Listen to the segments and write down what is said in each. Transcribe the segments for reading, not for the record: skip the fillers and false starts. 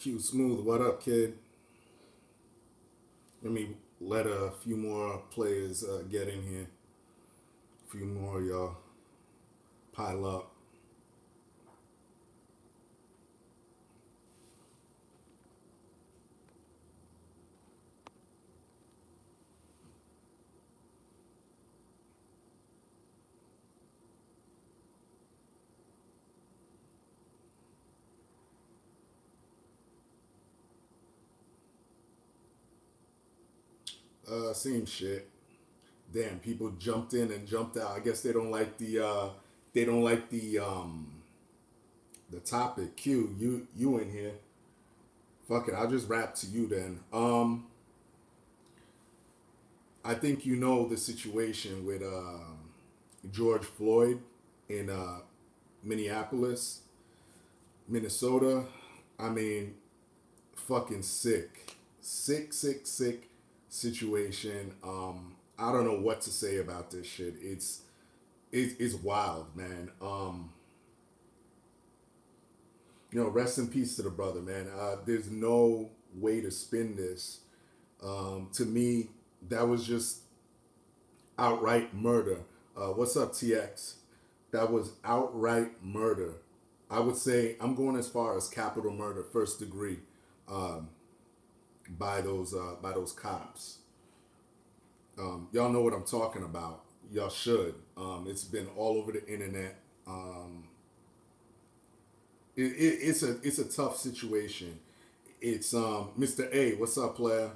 Q Smooth, what up, kid? Let me let a few more players get in here. A few more y'all pile up. Same shit. Damn, people jumped in and jumped out. I guess they don't like the topic. Q, you in here. Fuck it, I'll just rap to you then. I think you know the situation with George Floyd in Minneapolis, Minnesota. I mean, fucking sick situation. I don't know what to say about this shit. It's wild, man. Rest in peace to the brother, man. There's no way to spin this. To me, that was just outright murder. What's up, TX? That was outright murder. I would say I'm going as far as capital murder, first degree, um, by those cops. Y'all know what I'm talking about. Y'all should. It's been all over the internet. It's a tough situation. It's Mr. A. What's up, player?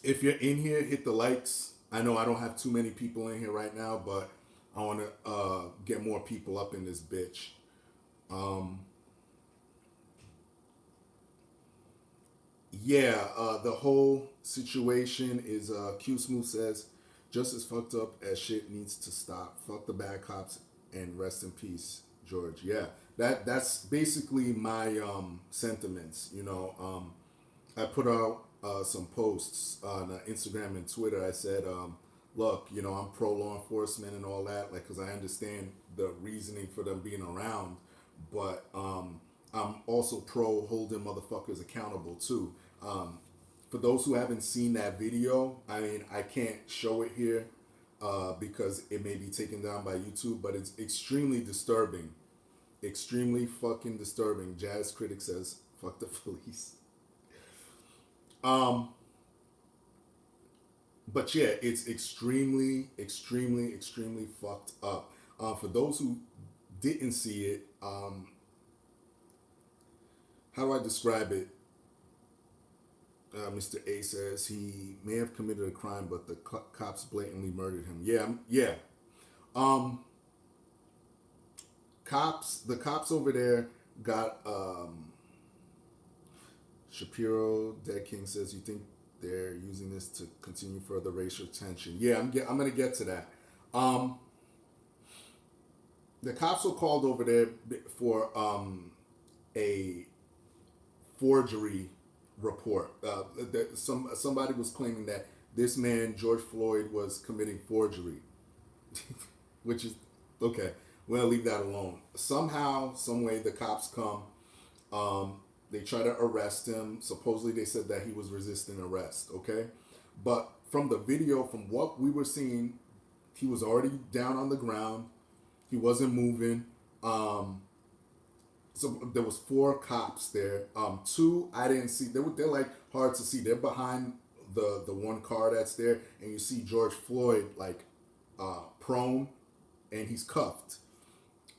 If you're in here, hit the likes. I know I don't have too many people in here right now, but I want to get more people up in this bitch. Um, yeah, the whole situation is Q Smooth says just as fucked up as shit needs to stop. Fuck the bad cops and rest in peace, George. Yeah, that's basically my sentiments. I put out some posts on Instagram and Twitter. I said, look, I'm pro law enforcement and all that, like, because I understand the reasoning for them being around, but I'm also pro holding motherfuckers accountable too. For those who haven't seen that video, I mean, I can't show it here because it may be taken down by YouTube, but it's extremely disturbing. Extremely fucking disturbing. Jazz Critic says, fuck the police. Um, but yeah, it's extremely fucked up. For those who didn't see it, how do I describe it? Mr. A says he may have committed a crime, but the cops blatantly murdered him. Yeah, yeah. Um, the cops over there got Shapiro. Dead King says, you think they're using this to continue further racial tension? Yeah, I'm gonna get to that. Um, the cops were called over there for a forgery report. Somebody was claiming that this man George Floyd was committing forgery, which is okay. We'll leave that alone. Somehow, some way, the cops come. They try to arrest him. Supposedly, they said that he was resisting arrest. Okay, but from the video, from what we were seeing, he was already down on the ground. He wasn't moving. So there was four cops there. Two I didn't see. They're like hard to see. They're behind the one car that's there, and you see George Floyd like prone, and he's cuffed.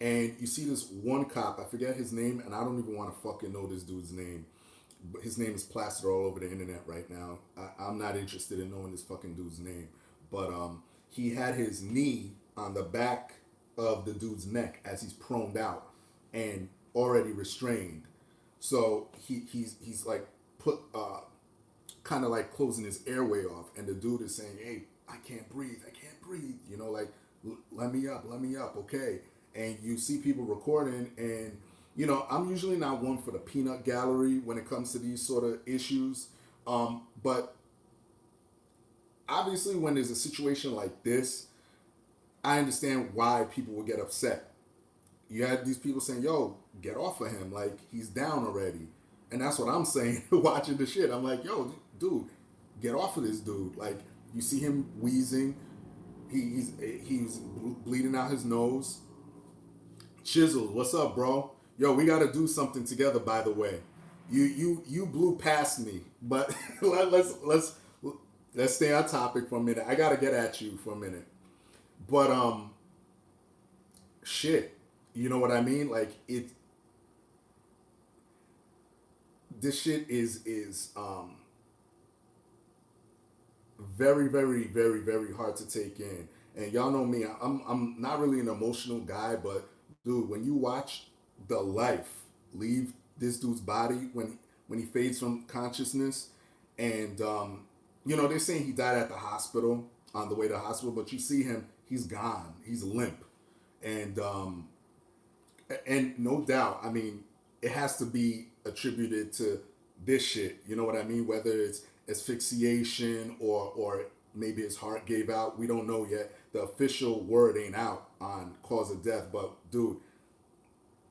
And you see this one cop. I forget his name, and I don't even want to fucking know this dude's name. But his name is plastered all over the internet right now. I'm not interested in knowing this fucking dude's name. But he had his knee on the back of the dude's neck as he's proned out and already restrained. So he's like put kind of like closing his airway off, and the dude is saying, "Hey, I can't breathe. I can't breathe." Like, let me up, okay? And you see people recording, and I'm usually not one for the peanut gallery when it comes to these sort of issues, but obviously when there's a situation like this, I understand why people would get upset. you had these people saying, "Yo, get off of him! Like he's down already." And that's what I'm saying. Watching the shit, I'm like, "Yo, dude, get off of this dude!" Like you see him wheezing, he's bleeding out his nose. Chisel, what's up, bro? Yo, we got to do something together. By the way, you blew past me, but let's stay on topic for a minute. I gotta get at you for a minute, but shit, you know what I mean? Like this shit is very very hard to take in. And y'all know me, I'm not really an emotional guy, but dude, when you watch the life leave this dude's body when he fades from consciousness, and you know they're saying he died at the hospital on the way to the hospital, but you see him, he's gone, he's limp, and no doubt, I mean, it has to be attributed to this shit. You know what I mean? Whether it's asphyxiation or maybe his heart gave out. We don't know yet. The official word ain't out on cause of death. But dude,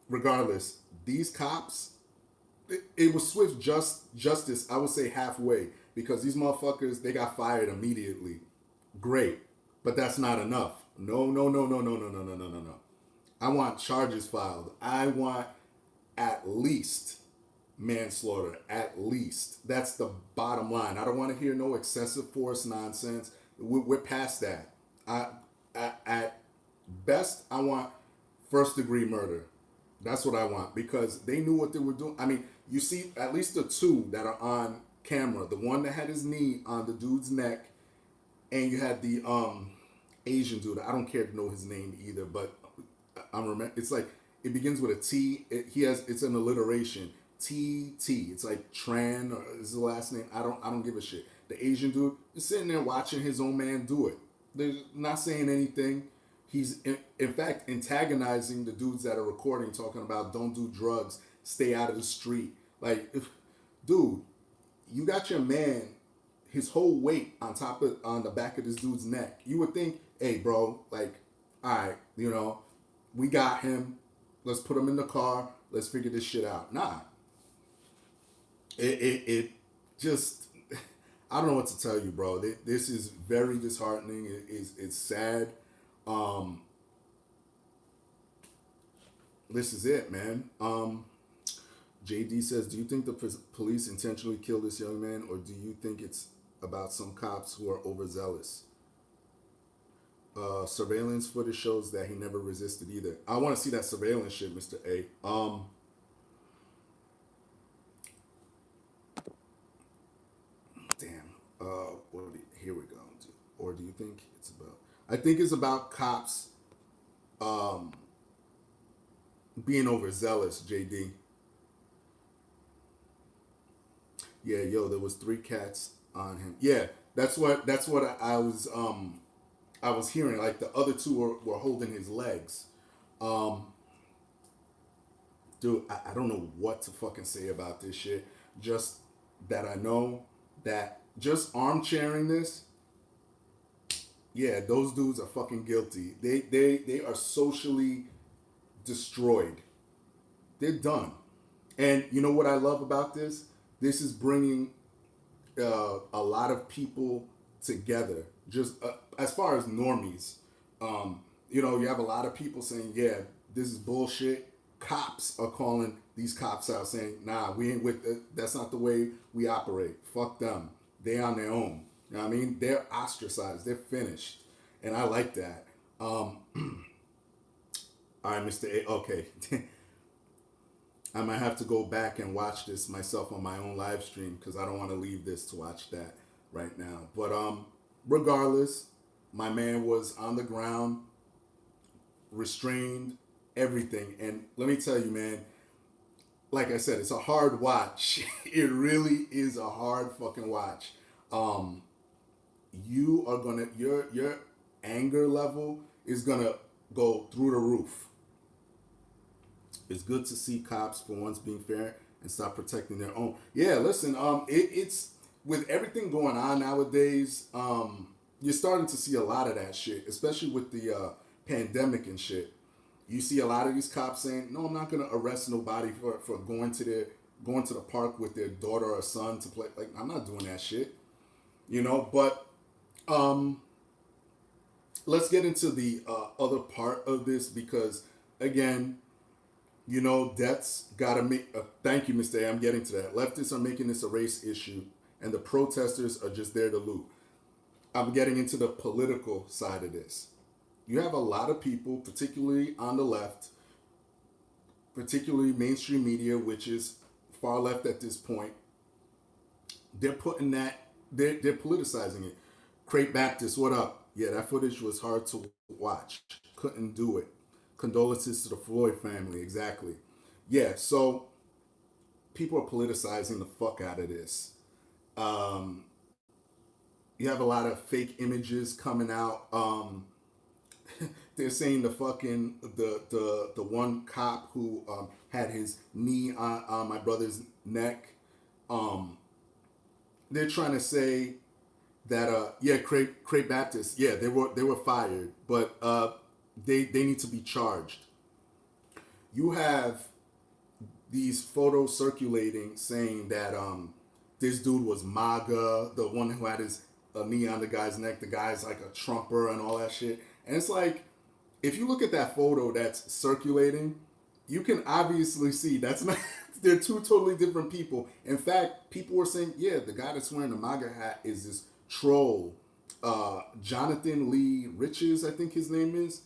regardless, these cops, it was swift justice. I would say halfway, because these motherfuckers, they got fired immediately. Great, but that's not enough. No, no, no, no, no, no, no, no, no, no, no. I want charges filed. I want at least manslaughter. At least. That's the bottom line. I don't want to hear no excessive force nonsense. We're past that. I, at best, I want first degree murder. That's what I want, because they knew what they were doing. I mean, you see at least the two that are on camera. The one that had his knee on the dude's neck, and you had the Asian dude. I don't care to know his name either, but I'm remember. It's like it begins with a T. It's an alliteration. TT. It's like Tran, or is the last name. I don't give a shit. The Asian dude is sitting there watching his own man do it. They're not saying anything. He's in fact antagonizing the dudes that are recording, talking about don't do drugs, stay out of the street. Like, dude, you got your man, his whole weight on the back of this dude's neck. You would think, hey, bro, like, all right, we got him. Let's put him in the car. Let's figure this shit out. Nah, it just, I don't know what to tell you, bro. This is very disheartening. It's sad. Um, this is it, man. JD says, do you think the police intentionally killed this young man, or do you think it's about some cops who are overzealous? Surveillance footage shows that he never resisted either. I want to see that surveillance shit, Mr. A. Damn. Here we go. Or do you think it's about? I think it's about cops um, being overzealous. JD. Yeah, yo, there was 3 cats on him. Yeah, that's what I was hearing. Like the other 2 were holding his legs. Um, dude, I don't know what to fucking say about this shit. Just that I know that just armchairing this, yeah, those dudes are fucking guilty. They are socially destroyed. They're done. And you know what I love about this? This is bringing a lot of people together. Just as far as normies, you have a lot of people saying, "Yeah, this is bullshit." Cops are calling these cops out, saying, "Nah, we ain't with it. That's not the way we operate. Fuck them. They on their own." You know what I mean? They're ostracized. They're finished, and I like that. All right, Mr. A. Okay. I might have to go back and watch this myself on my own live stream, because I don't want to leave this to watch that right now. But regardless, my man was on the ground, restrained, everything. And let me tell you, man, like I said, it's a hard watch. It really is a hard fucking watch. Um, you are gonna your anger level is gonna go through the roof. It's good to see cops for once being fair and stop protecting their own. Yeah, listen, it's with everything going on nowadays. You're starting to see a lot of that shit, especially with the pandemic and shit. You see a lot of these cops saying, "No, I'm not gonna arrest nobody for going to the park with their daughter or son to play." Like, I'm not doing that shit, you know. But um, let's get into the other part of this because, again, you know, deaths gotta make. Thank you, Mr. A. I'm getting to that. Leftists are making this a race issue, and the protesters are just there to loot. I'm getting into the political side of this. You have a lot of people, particularly on the left, particularly mainstream media, which is far left at this point. They're putting that, they're politicizing it. Crate Baptist, what up? Yeah, that footage was hard to watch. Couldn't do it. Condolences to the Floyd family, exactly. Yeah, so people are politicizing the fuck out of this. Um, you have a lot of fake images coming out. They're saying the one cop who had his knee on my brother's neck. Um, they're trying to say that yeah, Craig Baptist, yeah, they were fired, but they need to be charged. You have these photos circulating saying that this dude was MAGA, the one who had his knee on the guy's neck, the guy's like a Trumper and all that shit. And it's like, if you look at that photo that's circulating, you can obviously see that's not, they're two totally different people. In fact, people were saying, yeah, the guy that's wearing the MAGA hat is this troll, Jonathan Lee Riches, I think his name is.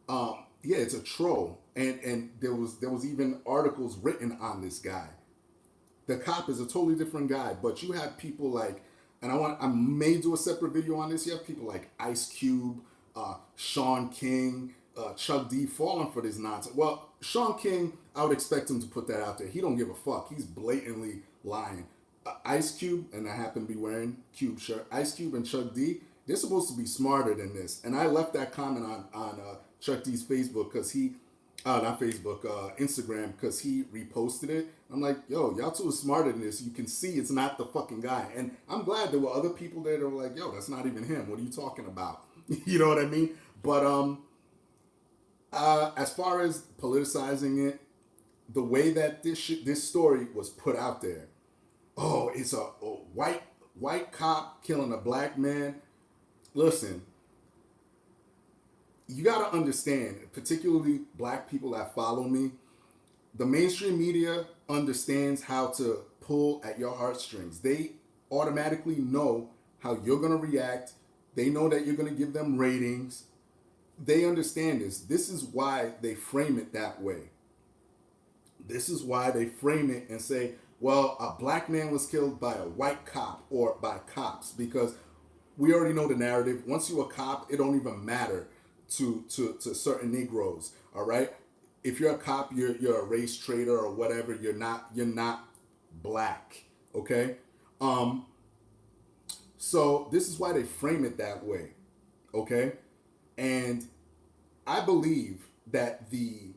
Yeah, it's a troll, and there was even articles written on this guy. The cop is a totally different guy, but you have people like, and I may do a separate video on this. You have people like Ice Cube, Sean King, Chuck D falling for this nonsense. Well, Sean King, I would expect him to put that out there. He don't give a fuck. He's blatantly lying. Ice Cube, and I happen to be wearing Cube shirt. Ice Cube and Chuck D, they're supposed to be smarter than this. And I left that comment on Chuck D's Facebook because he, not Facebook, Instagram, because he reposted it. I'm like, yo, y'all two are smarter than this. You can see it's not the fucking guy. And I'm glad there were other people there that were like, yo, that's not even him. What are you talking about? You know what I mean? But as far as politicizing it, the way that this story was put out there, oh, it's a white cop killing a black man. Listen, you got to understand, particularly black people that follow me, the mainstream media understands how to pull at your heartstrings. They automatically know how you're going to react. They know that you're going to give them ratings. They understand this. This is why they frame it that way. This is why they frame it and say, well, a black man was killed by a white cop or by cops, because we already know the narrative. Once you're a cop, it don't even matter to certain Negroes. All right, if you're a cop, you're a race traitor or whatever. You're not black. Okay, so this is why they frame it that way. Okay, and I believe that the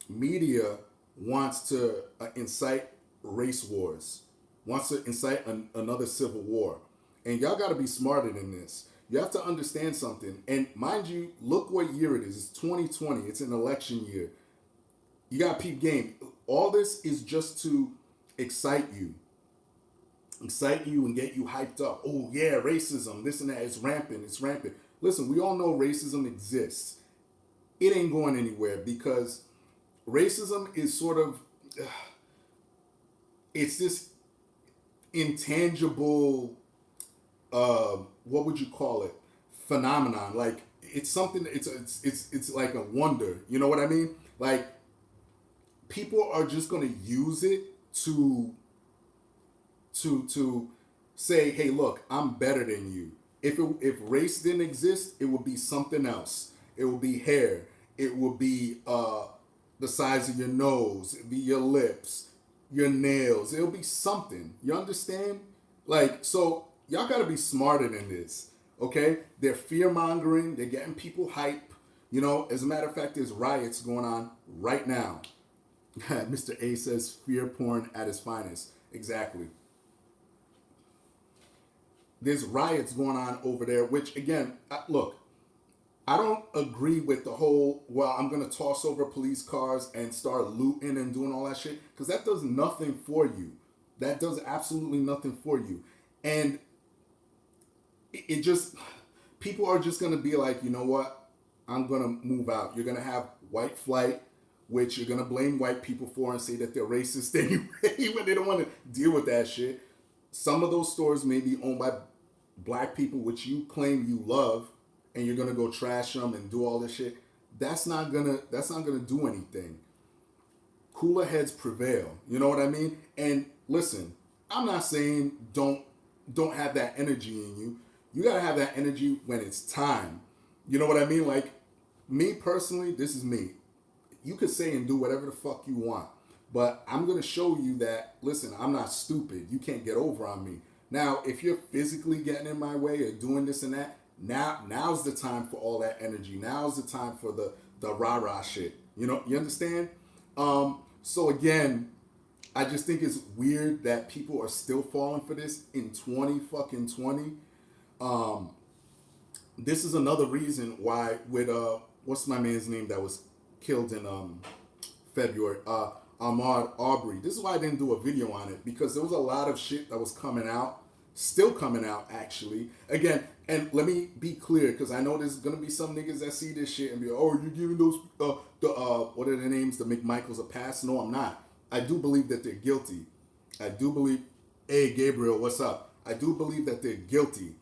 media wants to incite race wars, wants to incite another civil war. And y'all got to be smarter than this. You have to understand something. And mind you, look what year it is. It's 2020. It's an election year. You got to peep game. All this is just to excite you. Excite you and get you hyped up. Oh, yeah, racism, this and that. It's rampant. It's rampant. Listen, we all know racism exists. It ain't going anywhere because racism is sort of, it's this intangible, what would you call it, phenomenon. Like, it's something, it's like a wonder. You know what I mean? Like, people are just going to use it to say, hey, look, I'm better than you. If race didn't exist, it would be something else. It would be hair. It would be the size of your nose. It'd be your lips, your nails. It'll be something. You understand? Like, so y'all got to be smarter than this, okay? They're fear-mongering. They're getting people hype. You know, as a matter of fact, there's riots going on right now. Mr. A says fear porn at its finest. Exactly. There's riots going on over there, which, again, look, I don't agree with the whole, well, I'm going to toss over police cars and start looting and doing all that shit, because that does nothing for you. That does absolutely nothing for you. And it just, people are just going to be like, you know what? I'm going to move out. You're going to have white flight, which you're going to blame white people for and say that they're racist anyway, when they don't want to deal with that shit. Some of those stores may be owned by black people, which you claim you love, and you're gonna go trash them and do all this shit. That's not gonna do anything. Cooler heads prevail. You know what I mean? And listen, I'm not saying don't have that energy in you. You gotta have that energy when it's time. You know what I mean? Like me personally, this is me. You could say and do whatever the fuck you want. But I'm gonna show you that, listen, I'm not stupid. You can't get over on me. Now, if you're physically getting in my way or doing this and that, now's the time for all that energy. Now's the time for the rah-rah shit. You know, you understand? So again, I just think it's weird that people are still falling for this in 20 fucking 20. Um, this is another reason why with what's my man's name that was killed in February, Ahmaud Arbery. This is why I didn't do a video on it, because there was a lot of shit that was coming out, still coming out actually. Again, and let me be clear, because I know there's gonna be some niggas that see this shit and be, oh, you're giving those what are their names, the McMichaels, a pass. No, I'm not. I do believe that they're guilty. I do believe, hey Gabriel, what's up? I do believe that they're guilty,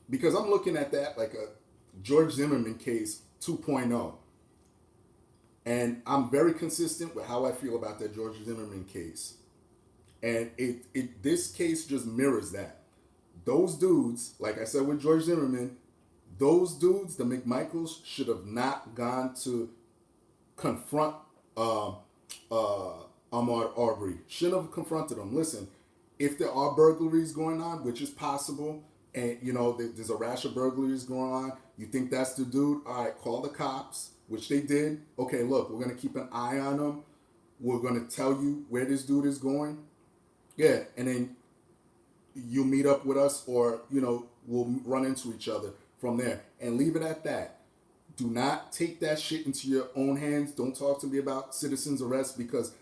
because I'm looking at that like a George Zimmerman case 2.0. And I'm very consistent with how I feel about that George Zimmerman case. And this case just mirrors that. Those dudes, like I said with George Zimmerman, those dudes, the McMichaels, should have not gone to confront Ahmaud Arbery. Shouldn't have confronted him. Listen, if there are burglaries going on, which is possible, and you know there's a rash of burglaries going on, you think that's the dude? All right, call the cops, which they did. Okay, look, we're gonna keep an eye on him. We're gonna tell you where this dude is going. Yeah, and then you meet up with us, or you know we'll run into each other from there, and leave it at that. Do not take that shit into your own hands. Don't talk to me about citizens arrest, because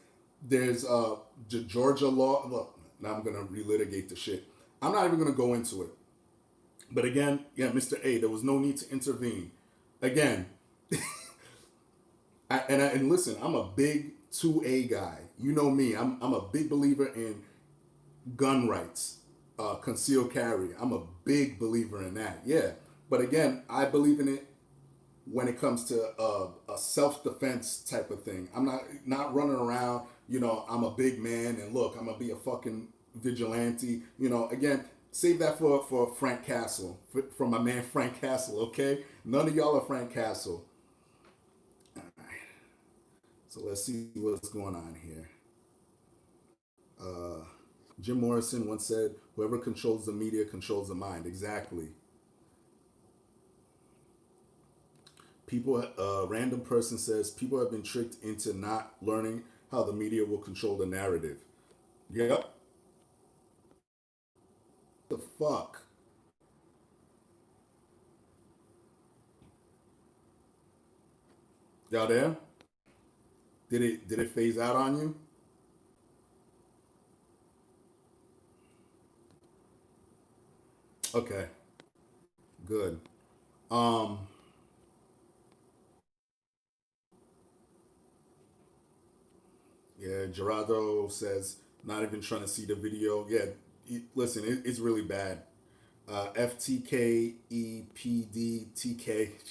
there's the Georgia law. Look, now I'm gonna relitigate the shit. I'm not even gonna go into it. But again, yeah, Mr. A, there was no need to intervene. Again, and listen, I'm a big 2A guy. You know me. I'm a big believer in gun rights, concealed carry. I'm a big believer in that. Yeah, but again, I believe in it when it comes to a self-defense type of thing. I'm not running around. You know, I'm a big man, and look, I'm gonna be a fucking vigilante. You know, again, save that for Frank Castle, for my man Frank Castle. Okay, none of y'all are Frank Castle. All right. So let's see what's going on here. Uh, Jim Morrison once said, "Whoever controls the media controls the mind." Exactly. People, a random person says, people have been tricked into not learning how the media will control the narrative. Yep. The fuck? Y'all there? Did it phase out on you? Okay, good. Um, yeah, Gerardo says not even trying to see the video. Yeah, listen, it's really bad. FTKEPDTK,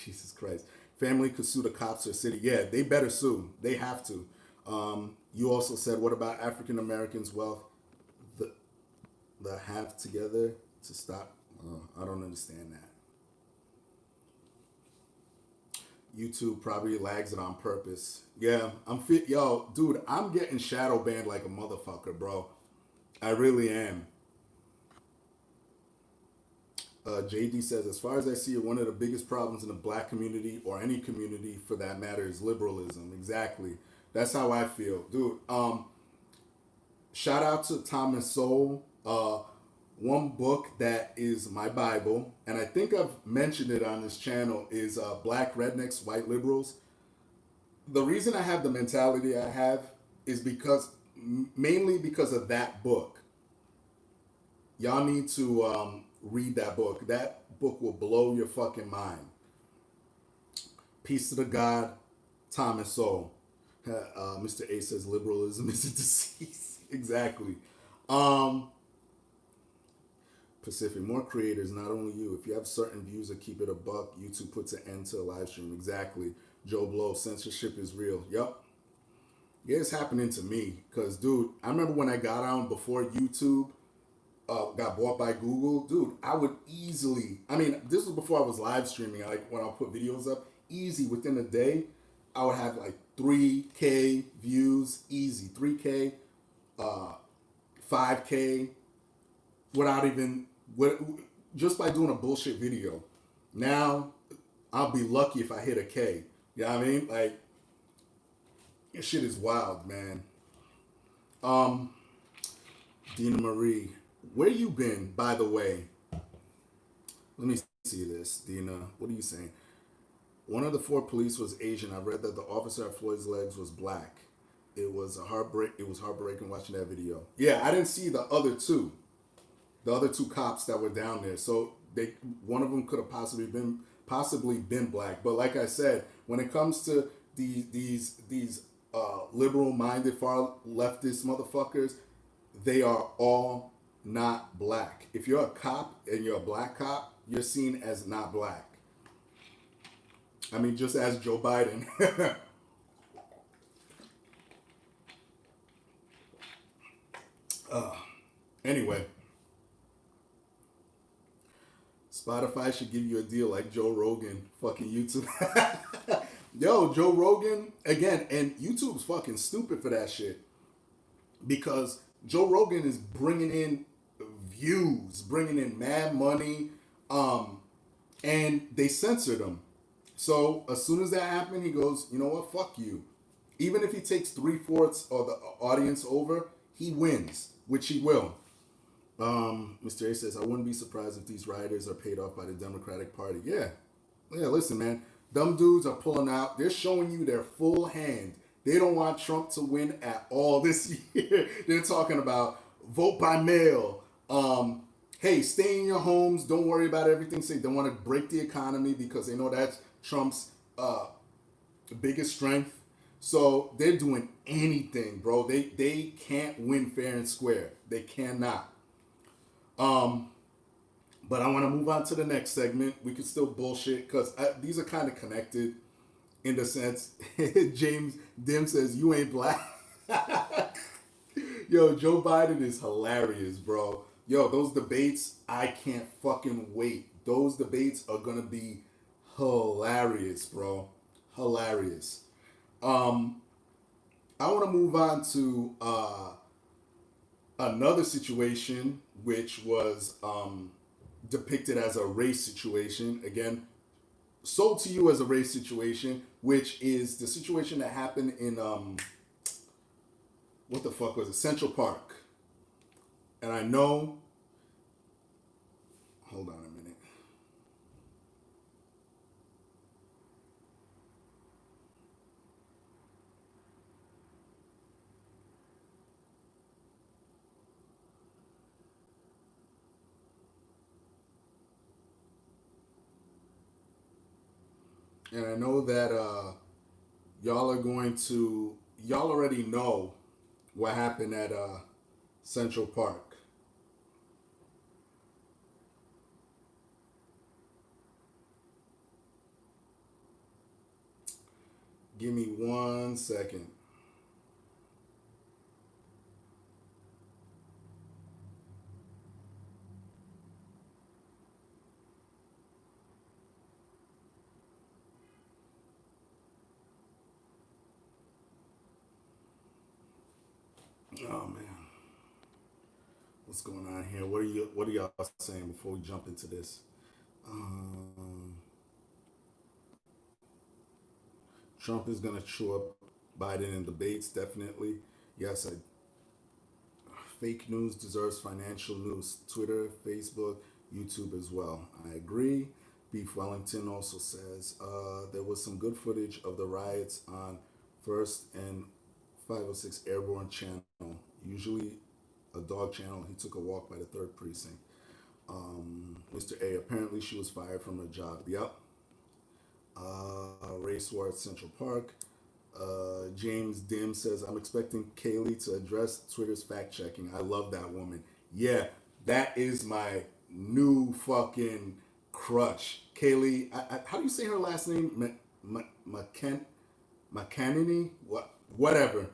Jesus Christ. Family could sue the cops or city. Yeah, they better sue. They have to. You also said, what about African Americans' wealth? The, the have together to stop? I don't understand that. YouTube probably lags it on purpose. Yeah, I'm fit. Yo, dude, I'm getting shadow banned like a motherfucker, bro. I really am. JD says, as far as I see it, one of the biggest problems in the black community, or any community for that matter, is liberalism. Exactly. That's how I feel, dude. Shout out to Thomas Sowell. one book that is my Bible, and I think I've mentioned it on this channel, is Black Rednecks, White Liberals. The reason I have the mentality I have is because, mainly because of that book. Y'all need to read that book. That book will blow your fucking mind. Peace to the God, Thomas Sowell. Mr. A says liberalism is a disease. Exactly. Um, Pacific, more creators, not only you. If you have certain views or keep it a buck, YouTube puts an end to a live stream. Exactly. Joe Blow, censorship is real. Yep. Yeah, it's happening to me. Because, dude, I remember when I got on before YouTube got bought by Google. Dude, I would easily, I mean, this was before I was live streaming. Like, when I'll put videos up, easy, within a day, I would have like 3K views, easy. 3K, 5K, without even, just by doing a bullshit video. Now, I'll be lucky if I hit a K. You know what I mean? Like, this shit is wild, man. Um, Dina Marie, where you been, by the way? Let me see this, Dina. What are you saying? One of the 4 police was Asian. I read that the officer at Floyd's legs was black. It was heartbreaking watching that video. Yeah, I didn't see the other two. The other 2 cops that were down there. So one of them could have possibly been black. But like I said, when it comes to these liberal-minded, far leftist motherfuckers, they are all not black. If you're a cop and you're a black cop, you're seen as not black. I mean, just as Joe Biden. Anyway, Spotify should give you a deal like Joe Rogan. Fucking YouTube. Yo, Joe Rogan, again, and YouTube's fucking stupid for that shit. Because Joe Rogan is bringing in views, bringing in mad money, and they censored him. So as soon as that happened, he goes, you know what, fuck you. Even if he takes 3/4 of the audience over, he wins, which he will. Mr. A says, I wouldn't be surprised if these rioters are paid off by the Democratic Party. Yeah, listen, man. Dumb dudes are pulling out. They're showing you their full hand. They don't want Trump to win at all this year. They're talking about vote by mail. Hey, stay in your homes. Don't worry about everything. Say they want to break the economy because they know that's Trump's biggest strength. So they're doing anything, bro. They can't win fair and square. They cannot. But I want to move on to the next segment. We can still bullshit because these are kind of connected in the sense. James Dim says, you ain't black. Yo, Joe Biden is hilarious, bro. Yo, those debates, I can't fucking wait. Those debates are going to be hilarious, bro. Hilarious. I want to move on to another situation which was depicted as a race situation. Again, sold to you as a race situation, which is the situation that happened in what the fuck was it? Central Park. And I know, hold on a minute. And I know that y'all already know what happened at Central Park. Give me 1 second. Oh man, what's going on here? What are y'all saying before we jump into this? Trump is gonna chew up Biden in debates, definitely. Yes, I fake news deserves financial news. Twitter, Facebook, YouTube as well. I agree. Beef Wellington also says there was some good footage of the riots on First and 506 Airborne channel. Usually a dog channel. He took a walk by the third precinct. Mr. A, apparently she was fired from her job. Yep. Race war at Central Park. James Dim says, I'm expecting Kaylee to address Twitter's fact checking. I love that woman. Yeah, that is my new fucking crush. Kaylee, how do you say her last name? McCannany? Whatever.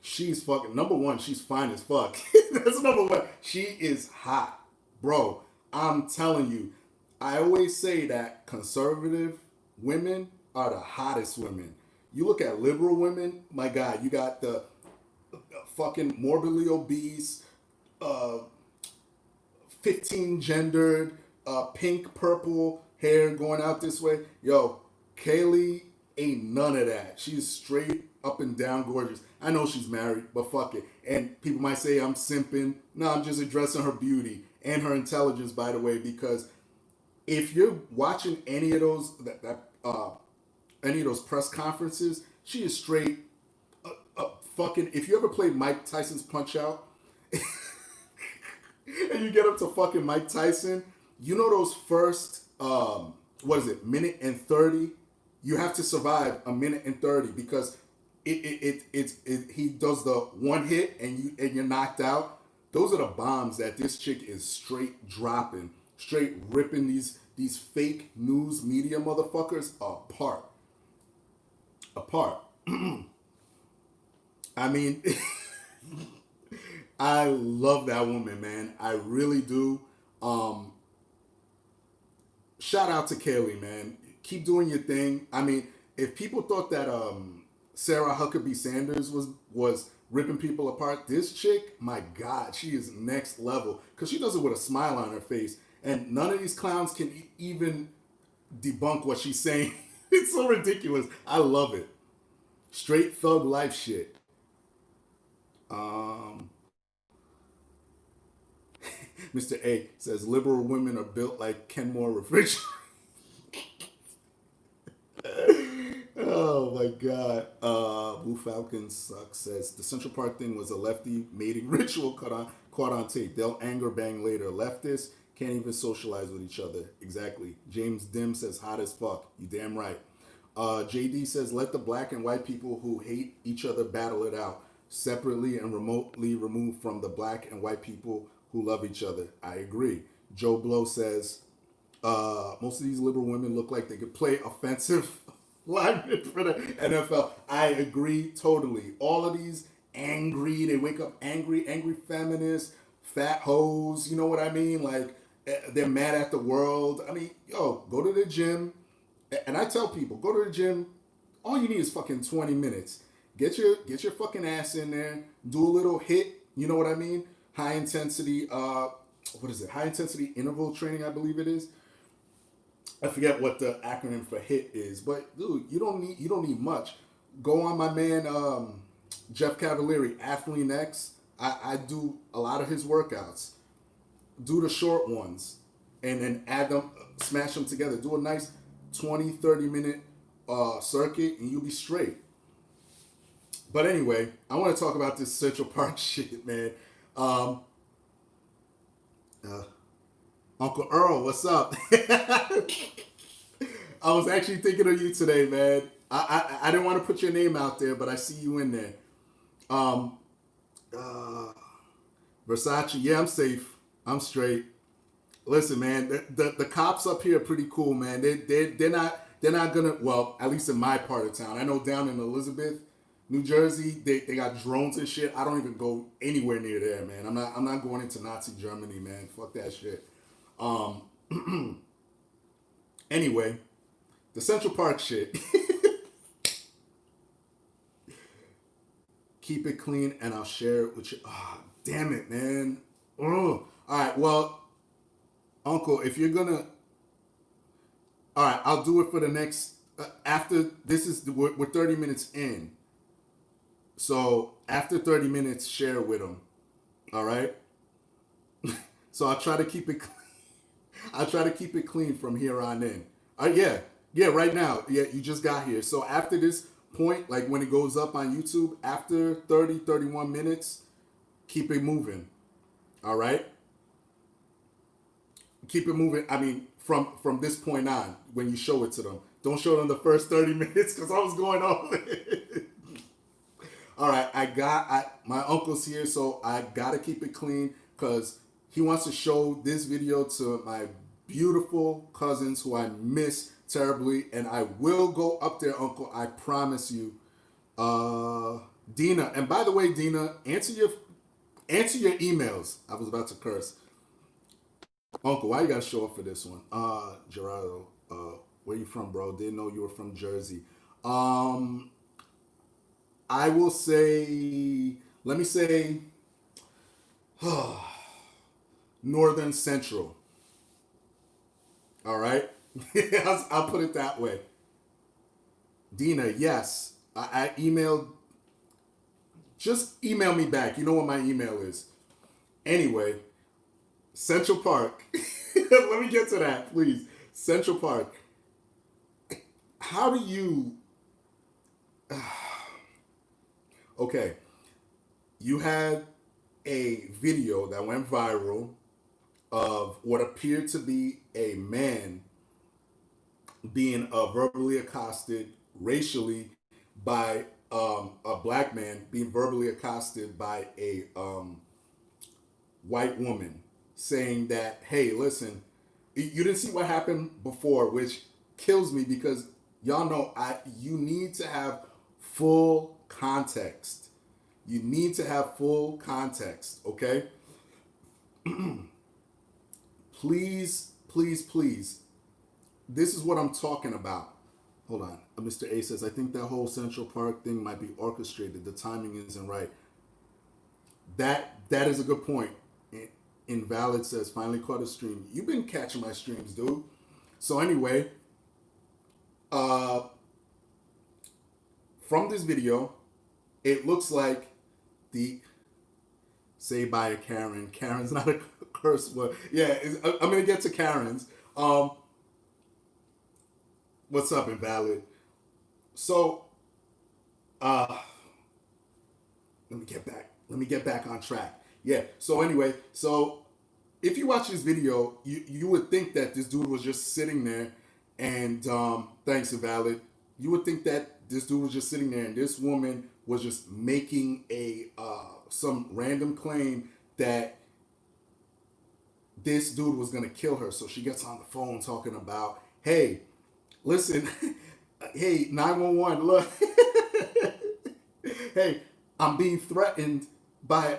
She's fucking, number one, she's fine as fuck. That's number one. She is hot. Bro, I'm telling you, I always say that conservative women are the hottest women. You look at liberal women, my God, you got the fucking morbidly obese, 15 gendered, pink, purple hair going out this way. Yo, Kaylee ain't none of that. She's straight up and down gorgeous. I know she's married, but fuck it. And people might say I'm simping. No, I'm just addressing her beauty and her intelligence, by the way, because if you're watching any of those any of those press conferences, she is straight fucking. If you ever played Mike Tyson's Punch Out, and you get up to fucking Mike Tyson, you know those first minute and 30. You have to survive a minute and 30 because he does the one hit and you're knocked out. Those are the bombs that this chick is straight dropping, straight ripping these fake news media motherfuckers apart. I mean, I love that woman, man. I really do. Shout out to Kaylee, man. Keep doing your thing. I mean, if people thought that Sarah Huckabee Sanders was ripping people apart, this chick, my God, she is next level because she does it with a smile on her face, and none of these clowns can even debunk what she's saying. It's so ridiculous. I love it. Straight thug life shit. Mr. A says liberal women are built like Kenmore refrigerator. Oh my God. Blue Falcon sucks says the Central Park thing was a lefty mating ritual caught on tape. They'll anger bang later. Leftists can't even socialize with each other. Exactly. James Dim says hot as fuck. You damn right. JD says let the black and white people who hate each other battle it out separately and remotely removed from the black and white people who love each other. I agree. Joe Blow says most of these liberal women look like they could play offensive linemen for the NFL. I agree totally. All of these angry, they wake up angry feminists, fat hoes, you know what I mean? Like they're mad at the world. I mean, yo, go to the gym. And I tell people, go to the gym. All you need is fucking 20 minutes. Get your fucking ass in there. Do a little hit. You know what I mean? High intensity. What is it? High intensity interval training, I believe it is. I forget what the acronym for HIT is, but dude, you don't need much. Go on my man Jeff Cavalieri, Athlete X. I do a lot of his workouts. Do the short ones and then add them, smash them together. Do a nice 20, 30 minute circuit and you'll be straight. But anyway, I want to talk about this Central Park shit, man. Uncle Earl, what's up? I was actually thinking of you today, man. I didn't want to put your name out there, but I see you in there. Versace, yeah, I'm safe. I'm straight. Listen, man, the cops up here are pretty cool, man. They're not gonna, well, at least in my part of town. I know down in Elizabeth, New Jersey, they got drones and shit. I don't even go anywhere near there, man. I'm not going into Nazi Germany, man. Fuck that shit. Anyway, the Central Park shit. Keep it clean and I'll share it with you. Oh, damn it, man. Ugh. All right, well, Uncle, if you're gonna, all right, I'll do it for the next. After this is we're 30 minutes in, so after 30 minutes, share it with them. All right. So I try to keep it. I try to keep it clean from here on in. Yeah, yeah. Right now, yeah. You just got here. So after this point, like when it goes up on YouTube, after 30, 31 minutes, keep it moving. All right. Keep it moving. I mean, from this point on, when you show it to them, don't show them the first 30 minutes because I was going on. All right, my uncle's here, so I gotta keep it clean because he wants to show this video to my beautiful cousins who I miss terribly, and I will go up there, Uncle. I promise you. Dina, and by the way, Dina, answer your emails. I was about to curse. Uncle, why you gotta show up for this one? Gerardo, where you from, bro? Didn't know you were from Jersey. Um, I will say, let me say, Northern Central. All right, I'll put it that way. Dina, yes, I emailed. Just email me back. You know what my email is. Anyway, Central Park. Let me get to that, please. Central Park. How do you? Okay, you had a video that went viral of what appeared to be a man being verbally accosted racially by a black man being verbally accosted by a white woman saying that, hey, listen, you didn't see what happened before, which kills me because y'all know you need to have full context. You need to have full context, okay? Please, please, please. This is what I'm talking about. Hold on. Mr. A says, I think that whole Central Park thing might be orchestrated. The timing isn't right. That is a good point. Invalid says, finally caught a stream. You've been catching my streams, dude. So anyway, uh, from this video, it looks like the say by a Karen. Karen's not a curse word. Yeah, I'm gonna get to Karen's. What's up, Invalid? So, uh, let me get back. Let me get back on track. Yeah. So anyway, so if you watch this video, you would think that this dude was just sitting there, and thanks, Invalid. You would think that this dude was just sitting there, and this woman was just making a some random claim that this dude was gonna kill her. So she gets on the phone talking about, hey, listen, hey, 911, look, hey, I'm being threatened by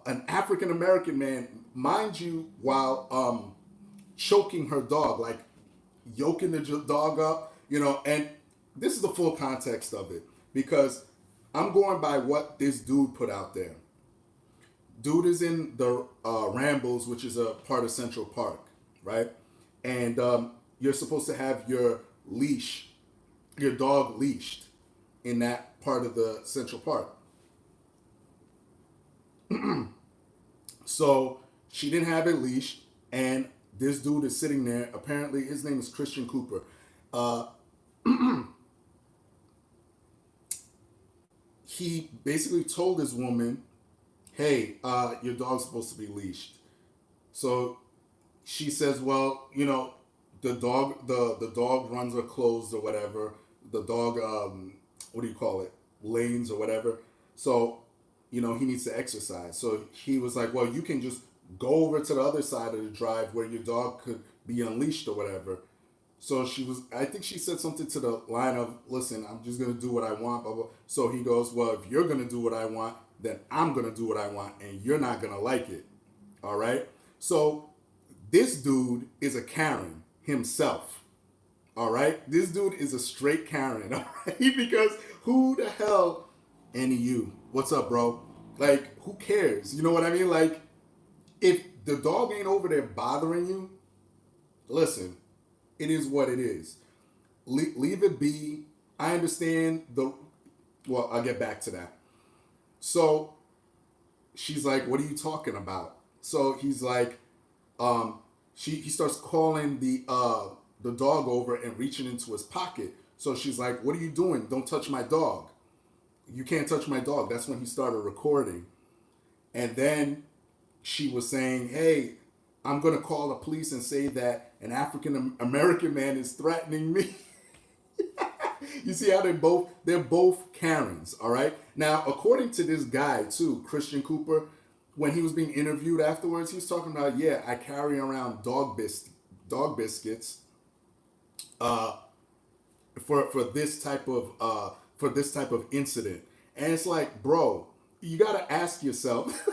an African American man, mind you, while choking her dog, like yoking the dog up, and this is the full context of it because I'm going by what this dude put out there. Dude is in the Rambles, which is a part of Central Park, right? And you're supposed to have your dog leashed in that part of the Central Park. So she didn't have it leashed, and this dude is sitting there. Apparently, his name is Christian Cooper. Uh, he basically told this woman, hey, your dog's supposed to be leashed. So she says, well, the dog runs are closed or whatever. The dog, what do you call it? Lanes or whatever. So, he needs to exercise. So he was like, well, you can just go over to the other side of the drive where your dog could be unleashed or whatever. So I think she said something to the line of, listen, I'm just going to do what I want, blah, blah. So he goes, well, if you're going to do what I want, then I'm going to do what I want, and you're not going to like it. All right? So this dude is a Karen himself. All right? This dude is a straight Karen. All right? Because who the hell, any you, what's up, bro? Like, who cares? You know what I mean? Like, if the dog ain't over there bothering you, listen, it is what it is. Leave it be. I understand well, I'll get back to that. So She's like, what are you talking about? So he's like, um, he starts calling the dog over and reaching into his pocket. So she's like, what are you doing? Don't touch my dog. You can't touch my dog. That's when he started recording. And then she was saying, hey, I'm going to call the police and say that an African American man is threatening me. You see how they're both Karens, all right? Now, according to this guy too, Christian Cooper, when he was being interviewed afterwards, he was talking about, yeah, I carry around dog biscuits uh, for this type of incident. And it's like, bro, you got to ask yourself,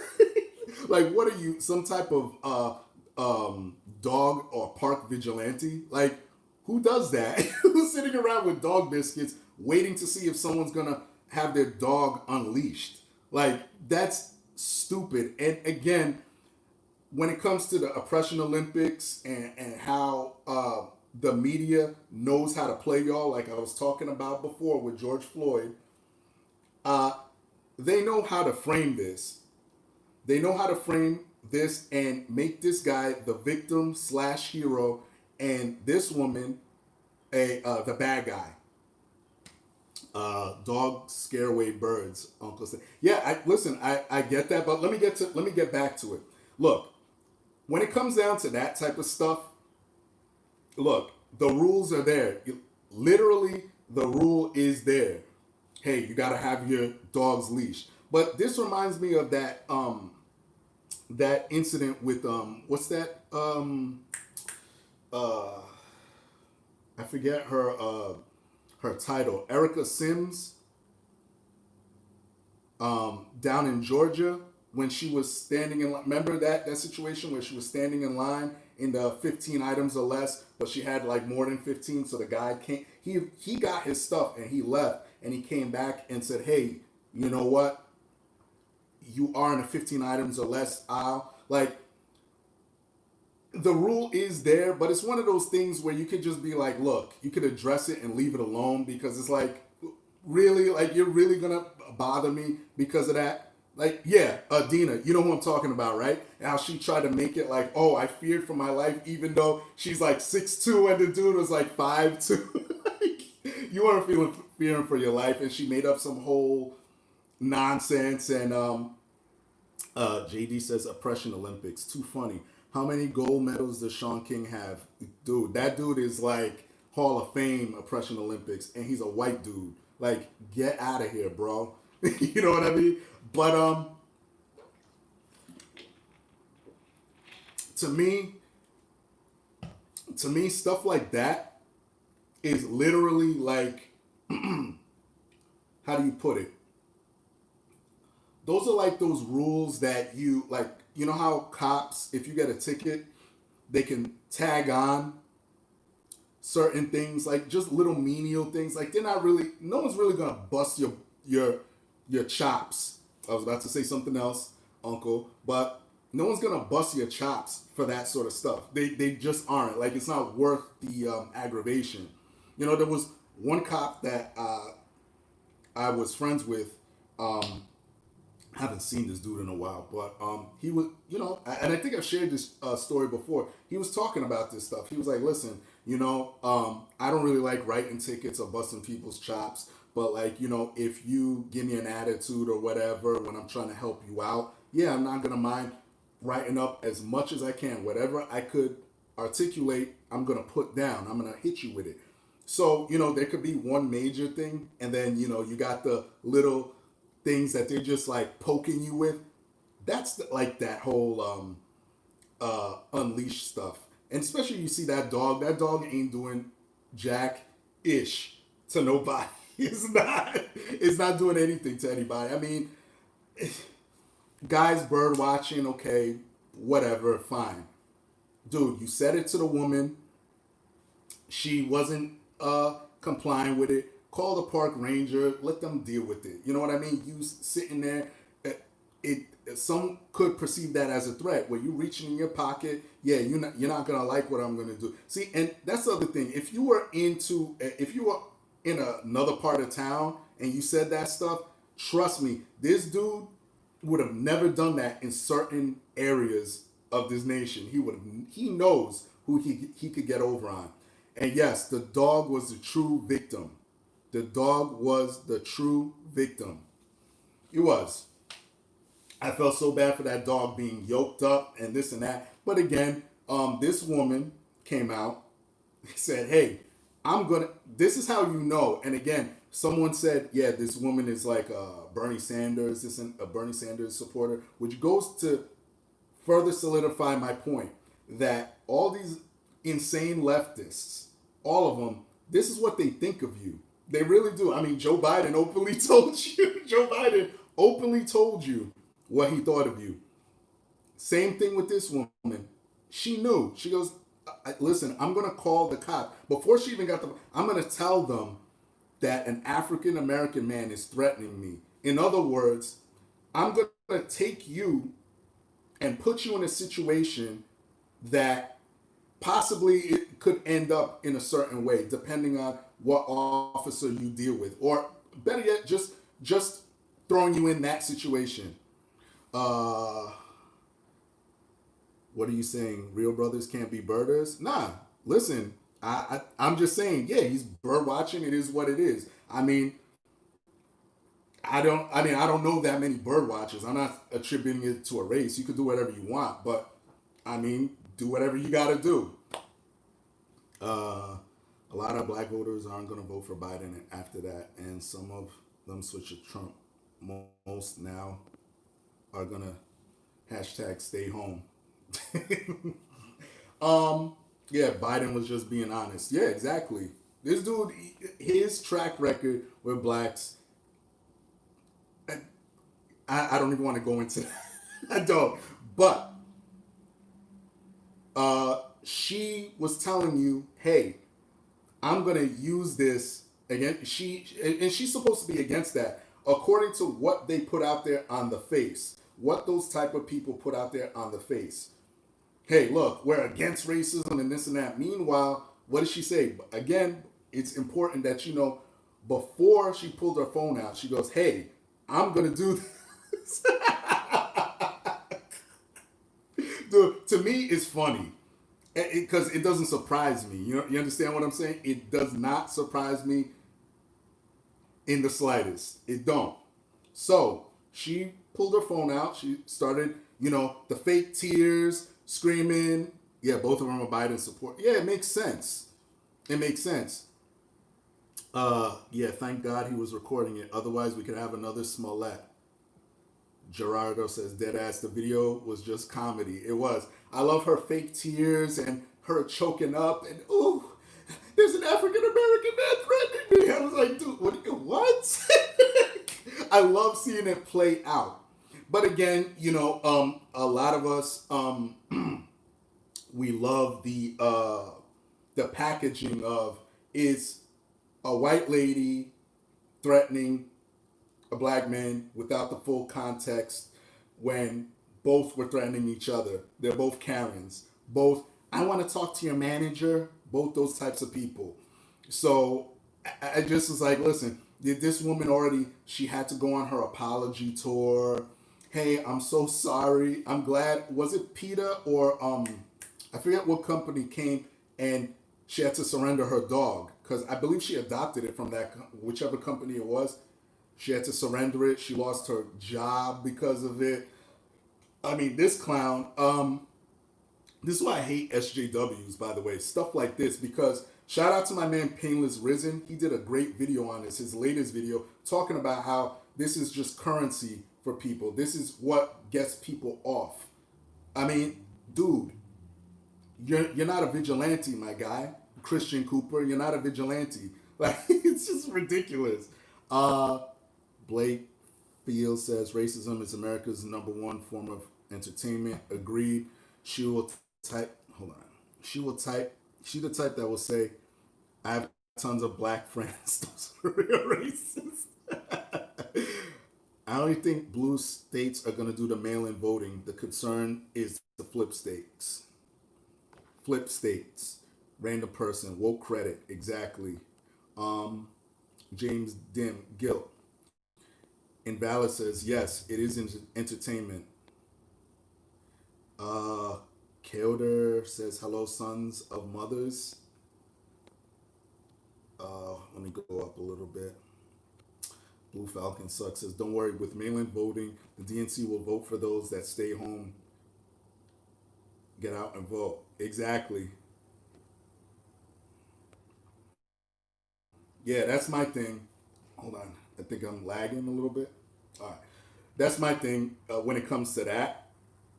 like, what are you, some type of dog or park vigilante? Like, who does that? Who's sitting around with dog biscuits waiting to see if someone's gonna have their dog unleashed? Like, that's stupid. And again, when it comes to the oppression Olympics and how the media knows how to play y'all, like I was talking about before with George Floyd, uh, they know how to frame this. They know how to frame this and make this guy the victim slash hero, and this woman the bad guy. Dogs scare away birds. Uncle said, "Yeah, I get that, but let me get back to it. Look, when it comes down to that type of stuff, look, the rules are there. Literally, the rule is there. Hey, you got to have your dog's leash. But this reminds me of that incident with what's that uh I forget her title, Erica Sims, down in Georgia when she was standing in. Remember that situation where she was standing in line in the 15 items or less, but she had like more than 15. So the guy came. He got his stuff and he left, and he came back and said, "Hey, you know what? You are in a 15 items or less aisle." Like, the rule is there, but it's one of those things where you could just be like, look, you could address it and leave it alone, because it's like, really, like, you're really gonna bother me because of that? Like, yeah, Dina, you know who I'm talking about, right? And how she tried to make it like, oh, I feared for my life, even though she's like 6'2" and the dude was like 5'2". Like, you weren't fearing for your life, and she made up some whole nonsense. And JD says oppression Olympics. Too funny. How many gold medals does Sean King have? Dude, that dude is like Hall of Fame oppression Olympics, and he's a white dude. Like, get out of here, bro. You know what I mean? But to me, stuff like that is literally like, how do you put it? Those are like those rules that you like. You know how cops, if you get a ticket, they can tag on certain things, like just little menial things. Like, they're not really. No one's really gonna bust your chops. I was about to say something else, Uncle, but no one's gonna bust your chops for that sort of stuff. They just aren't. Like, it's not worth the aggravation. You know, there was one cop that I was friends with. I haven't seen this dude in a while, but he was, you know, and I think I've shared this story before. He was talking about this stuff. He was like, listen, you know, I don't really like writing tickets or busting people's chops, but like, you know, if you give me an attitude or whatever when I'm trying to help you out, yeah, I'm not gonna mind writing up as much as I can. Whatever I could articulate, I'm gonna put down. I'm gonna hit you with it. So, you know, there could be one major thing, and then, you know, you got the little things that they're just like poking you with. That's like that whole unleashed stuff. And especially, you see that dog. That dog ain't doing jack ish to nobody. It's not. It's not doing anything to anybody. I mean, guys bird watching, okay, whatever, fine. Dude, you said it to the woman. She wasn't complying with it. Call the park ranger. Let them deal with it. You know what I mean? You sitting there. It some could perceive that as a threat. Where you reaching in your pocket. Yeah, you're not gonna like what I'm gonna do. See, and that's the other thing. If you were in another part of town and you said that stuff, trust me, this dude would have never done that in certain areas of this nation. He knows who he could get over on. And yes, the dog was the true victim. The dog was the true victim. He was. I felt so bad for that dog being yoked up and this and that. But again, this woman came out, said, "Hey, I'm gonna. This is how you know." And again, someone said, "Yeah, this woman is like Bernie Sanders. This is a Bernie Sanders supporter," which goes to further solidify my point that all these insane leftists, all of them, this is what they think of you. They really do. I mean, Joe Biden openly told you. Joe Biden openly told you what he thought of you. Same thing with this woman. She knew. She goes, "Listen, I'm going to call the cop." Before she even got the, I'm going to tell them that an African American man is threatening me. In other words, I'm going to take you and put you in a situation that possibly it could end up in a certain way, depending on what officer you deal with, or better yet, just throwing you in that situation. Uh, what are you saying? Real brothers can't be birders? Nah, listen, I'm just saying, yeah, he's bird watching. It is what it is. I mean, I don't know that many bird watchers. I'm not attributing it to a race. You could do whatever you want, but I mean, do whatever you got to do. A lot of black voters aren't going to vote for Biden after that, and some of them switch to Trump. Most now are going to hashtag stay home. Yeah, Biden was just being honest. Yeah, exactly. This dude, his track record with blacks, I don't even want to go into that. I don't. But she was telling you, "Hey, I'm gonna use this again." She's supposed to be against that, according to what they put out there on the face. What those type of people put out there on the face. Hey, look, we're against racism and this and that. Meanwhile, what did she say? Again, it's important that you know. Before she pulled her phone out, she goes, "Hey, I'm gonna do this." Dude, to me, it's funny because it doesn't surprise me. You understand what I'm saying? It does not surprise me in the slightest. It don't. So she pulled her phone out. She started, the fake tears, screaming. Yeah, both of them are Biden support. Yeah, it makes sense. It makes sense. Yeah, thank God he was recording it. Otherwise, we could have another Smollett. Gerardo says, dead ass, the video was just comedy. It was. I love her fake tears and her choking up and, ooh, there's an African American man threatening me. I was like, dude, what? I love seeing it play out. But again, a lot of us, we love the packaging of is a white lady threatening a black man without the full context when both were threatening each other. They're both Karens. Both, I want to talk to your manager. Both those types of people. So I just was like, listen, did this woman already, she had to go on her apology tour. Hey, I'm so sorry. I'm glad, was it PETA or I forget what company came and she had to surrender her dog because I believe she adopted it from that, whichever company it was. She had to surrender it. She lost her job because of it. I mean, this clown. This is why I hate SJWs, by the way. Stuff like this, because shout out to my man Painless Risen. He did a great video on this, his latest video, talking about how this is just currency for people. This is what gets people off. I mean, dude, you're not a vigilante, my guy. Christian Cooper, you're not a vigilante. Like, it's just ridiculous. Blake Field says racism is America's number one form of entertainment. Agreed. She will type. Hold on. She will type. She the type that will say, "I have tons of black friends." Those are real racist. I don't think blue states are gonna do the mail-in voting. The concern is the flip states. Flip states. Random person. Woke credit. Exactly. James Dim Guilt. Invalid says yes, it is entertainment. Uh, Kilder says hello, sons of mothers. Let me go up a little bit. Blue Falcon sucks says don't worry. With mail-in voting, the DNC will vote for those that stay home, get out and vote. Exactly. Yeah, that's my thing. Hold on, I think I'm lagging a little bit. All right, that's my thing when it comes to that,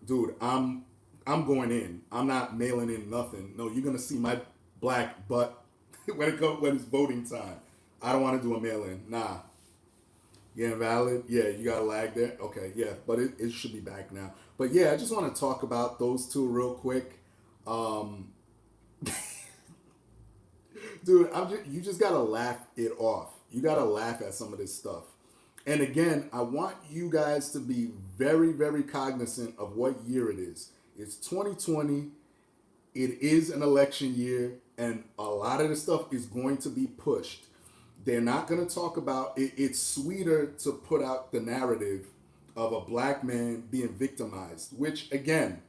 dude. I'm going in. I'm not mailing in nothing. No, you're gonna see my black butt when it's voting time. I don't want to do a mail in. Nah. Yeah, invalid. Yeah, you got a lag there. Okay, yeah, but it should be back now. But yeah, I just want to talk about those two real quick. Um, dude, you just gotta laugh it off. You gotta laugh at some of this stuff. And again, I want you guys to be very, very cognizant of what year it is. It's 2020. It is an election year, and a lot of the stuff is going to be pushed. They're not going to talk about it. It's sweeter to put out the narrative of a black man being victimized, which again,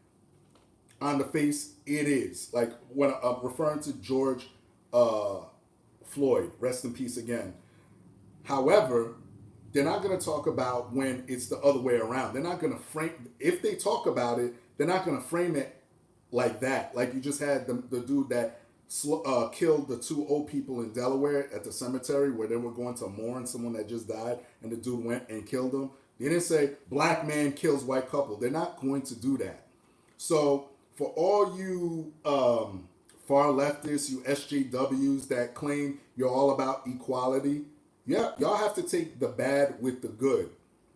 on the face, it is. Like when I'm referring to George uh, Floyd, rest in peace again. However, they're not going to talk about when it's the other way around. They're not going to frame, if they talk about it, they're not going to frame it like that. Like you just had the dude that killed the two old people in Delaware at the cemetery where they were going to mourn someone that just died, and the dude went and killed them. They didn't say black man kills white couple. They're not going to do that. So for all you far leftists, you SJWs that claim you're all about equality, yeah, y'all have to take the bad with the good.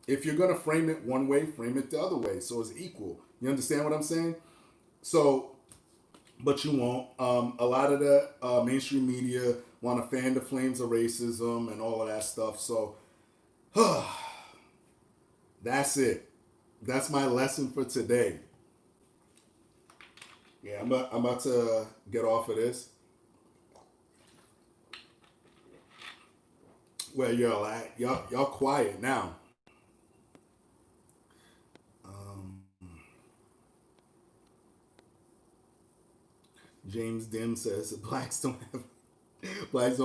If you're gonna frame it one way, frame it the other way, so it's equal. You understand what I'm saying? So, but you won't. A lot of the mainstream media want to fan the flames of racism and all of that stuff. So, that's it. That's my lesson for today. Yeah, I'm about to get off of this. Where y'all at? Y'all quiet now. Um, James Dim says blacks don't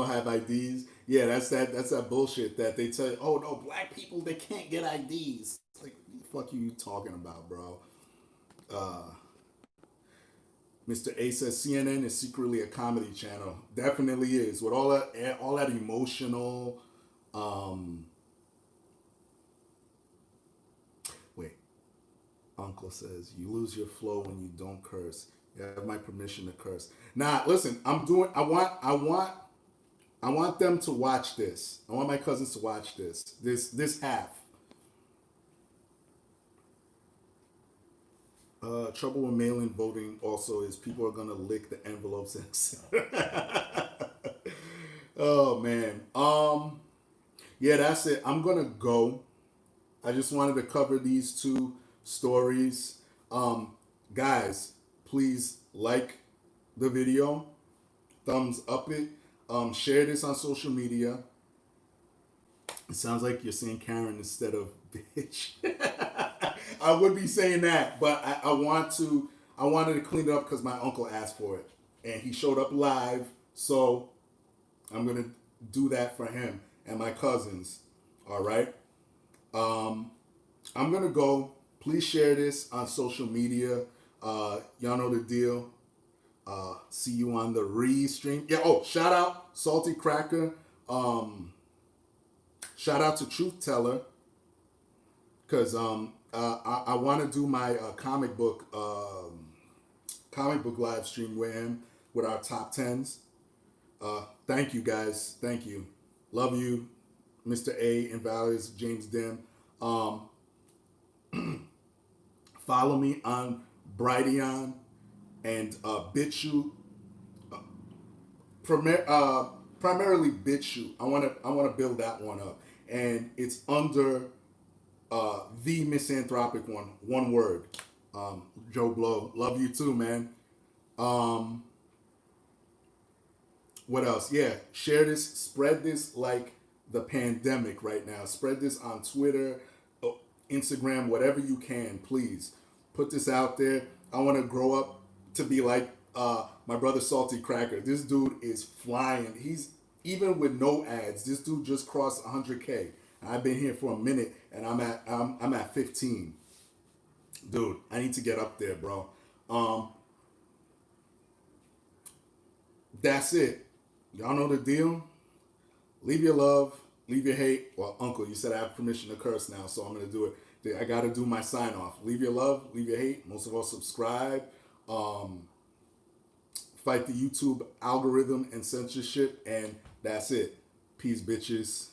have IDs. Yeah, that's that bullshit that they tell you, oh no, black people they can't get IDs. It's like what the fuck are you talking about, bro? Uh, Mr. A says CNN is secretly a comedy channel. Definitely is. With all that emotional um wait, Uncle says you lose your flow when you don't curse. You have my permission to curse. Nah, listen, I want them to watch this. I want my cousins to watch this. This half. Trouble with mail-in voting also is people are gonna lick the envelopes and oh man. Yeah, that's it. I'm gonna go. I just wanted to cover these two stories. Guys, please like the video, thumbs up it, share this on social media. It sounds like you're saying Karen instead of bitch. I would be saying that, but I wanted to clean it up because my uncle asked for it, and he showed up live. So I'm gonna do that for him and my cousins. All right. Um, I'm gonna go. Please share this on social media. Y'all know the deal. See you on the re-stream. Yeah. Oh, shout out Salty Cracker. Shout out to Truth Teller because I want to do my comic book live stream with him with our top tens. Thank you guys. Thank you. Love you, Mr. A. Invalids, James Dim. Um, Follow me on Brighteon and BitChute. Uh, primarily BitChute. I wanna build that one up, and it's under the misanthropic one word. Joe Blow, love you too, man. Um, what else? Yeah, share this, spread this like the pandemic right now. Spread this on Twitter, Instagram, whatever you can. Please put this out there. I want to grow up to be like my brother Salty Cracker. This dude is flying. He's even with no ads. This dude just crossed 100K. I've been here for a minute, and I'm at 15. Dude, I need to get up there, bro. Um, that's it. Y'all know the deal. Leave your love, leave your hate. Well, Uncle, you said I have permission to curse now, so I'm gonna do it. I gotta do my sign off. Leave your love, leave your hate. Most of all, subscribe. Um, Fight the YouTube algorithm and censorship, and that's it. Peace, bitches.